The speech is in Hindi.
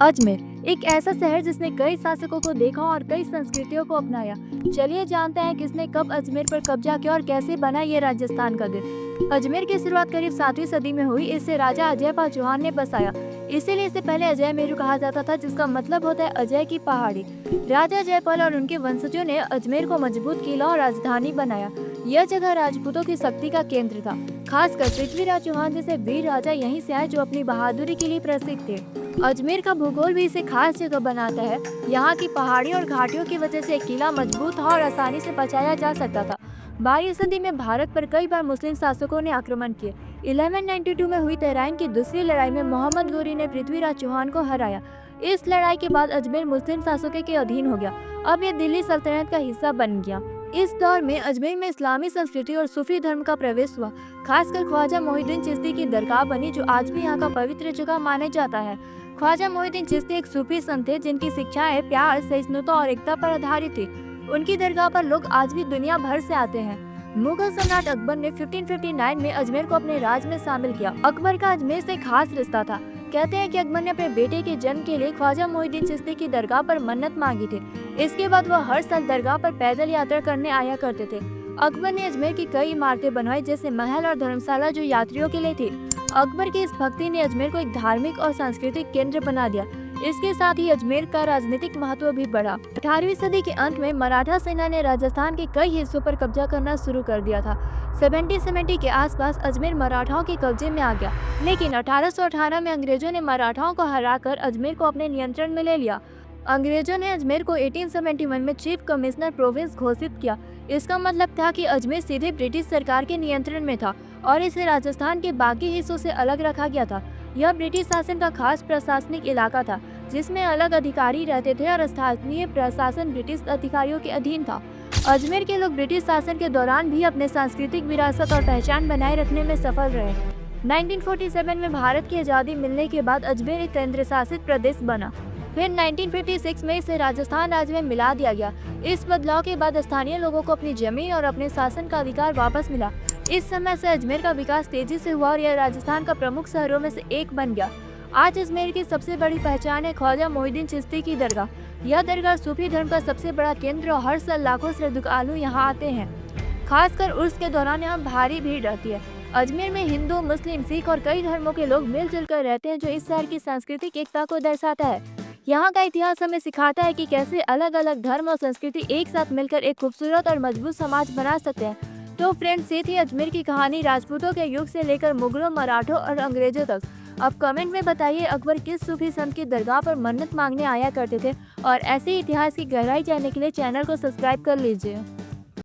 अजमेर एक ऐसा शहर जिसने कई शासकों को देखा और कई संस्कृतियों को अपनाया। चलिए जानते हैं किसने कब अजमेर पर कब्जा किया और कैसे बना ये राजस्थान का दिल। अजमेर की शुरुआत करीब 7वीं सदी में हुई। इसे राजा अजयपाल चौहान ने बसाया। इसीलिए इसे पहले अजय मेरू कहा जाता था, जिसका मतलब होता है अजय की पहाड़ी। राजा जयपाल और उनके वंशजों ने अजमेर को मजबूत किला और राजधानी बनाया। यह जगह राजपूतों की शक्ति का केंद्र था। खासकर पृथ्वीराज चौहान जैसे वीर राजा यहीं से आए जो अपनी बहादुरी के लिए प्रसिद्ध थे। अजमेर का भूगोल भी इसे खास जगह बनाता है। यहाँ की पहाड़ी और घाटियों की वजह से किला मजबूत था और आसानी से बचाया जा सकता था। 12वीं सदी में भारत पर कई बार मुस्लिम शासकों ने आक्रमण किए। 1192 में हुई तराइन की दूसरी लड़ाई में मोहम्मद गोरी ने पृथ्वीराज चौहान को हराया। इस लड़ाई के बाद अजमेर मुस्लिम शासकों के अधीन हो गया। अब ये दिल्ली सल्तनत का हिस्सा बन गया। इस दौर में अजमेर में इस्लामी संस्कृति और सूफी धर्म का प्रवेश हुआ। खासकर ख्वाजा मोहिउद्दीन चिश्ती की दरगाह बनी, जो आज भी यहाँ का पवित्र जगह माना जाता है। ख्वाजा मोहिउद्दीन चिश्ती एक सूफी संत थे जिनकी शिक्षाएं प्यार, सहिष्णुता और एकता पर आधारित थी। उनकी दरगाह पर लोग आज भी दुनिया भर से आते हैं। मुगल सम्राट अकबर ने 1559 में अजमेर को अपने राज में शामिल किया। अकबर का अजमेर से खास रिश्ता था। कहते हैं कि अकबर ने अपने बेटे के जन्म के लिए ख्वाजा मोहिउद्दीन चिश्ती की दरगाह पर मन्नत मांगी थी। इसके बाद वह हर साल दरगाह पर पैदल यात्रा करने आया करते थे। अकबर ने अजमेर की कई इमारतें बनवाई, जैसे महल और धर्मशाला, जो यात्रियों के लिए थी। अकबर की इस भक्ति ने अजमेर को एक धार्मिक और सांस्कृतिक केंद्र बना दिया। इसके साथ ही अजमेर का राजनीतिक महत्व भी बढ़ा। 18वीं सदी के अंत में मराठा सेना ने राजस्थान के कई हिस्सों पर कब्जा करना शुरू कर दिया था। 1770 के आसपास अजमेर मराठाओं के कब्जे में आ गया, लेकिन 1818 में अंग्रेजों ने मराठाओं को हराकर अजमेर को अपने नियंत्रण में ले लिया। अंग्रेजों ने अजमेर को 1871 में चीफ कमिश्नर प्रोविंस घोषित किया। इसका मतलब था कि अजमेर सीधे ब्रिटिश सरकार के नियंत्रण में था और इसे राजस्थान के बाकी हिस्सों से अलग रखा गया था। यह ब्रिटिश शासन का खास प्रशासनिक इलाका था, जिसमें अलग अधिकारी रहते थे और स्थानीय प्रशासन ब्रिटिश अधिकारियों के अधीन था। अजमेर के लोग ब्रिटिश शासन के दौरान भी अपने सांस्कृतिक विरासत और पहचान बनाए रखने में सफल रहे। 1947 में भारत की आज़ादी मिलने के बाद अजमेर एक केंद्र शासित प्रदेश बना। फिर 1956 में इसे राजस्थान राज्य में मिला दिया गया। इस बदलाव के बाद स्थानीय लोगों को अपनी जमीन और अपने शासन का अधिकार वापस मिला। इस समय से अजमेर का विकास तेजी से हुआ और यह राजस्थान का प्रमुख शहरों में से एक बन गया। आज अजमेर की सबसे बड़ी पहचान है ख्वाजा मोहिउद्दीन चिश्ती की दरगाह। यह दरगाह सूफी धर्म का सबसे बड़ा केंद्र और हर साल लाखों श्रद्धालु यहाँ आते हैं। खासकर उर्स के दौरान यहाँ भारी भीड़ रहती है। अजमेर में हिंदू, मुस्लिम, सिख और कई धर्मों के लोग मिलजुल कर रहते हैं, जो इस शहर की सांस्कृतिक एकता को दर्शाता है। यहाँ का इतिहास हमें सिखाता है कि कैसे अलग अलग धर्म और संस्कृति एक साथ मिलकर एक खूबसूरत और मजबूत समाज बना सकते हैं। तो फ्रेंड्स, ये थी अजमेर की कहानी राजपूतों के युग से लेकर मुगलों, मराठों और अंग्रेजों तक। अब कमेंट में बताइए अकबर किस सूफी संत की दरगाह पर मन्नत मांगने आया करते थे, और ऐसे इतिहास की गहराई जानने के लिए चैनल को सब्सक्राइब कर लीजिए।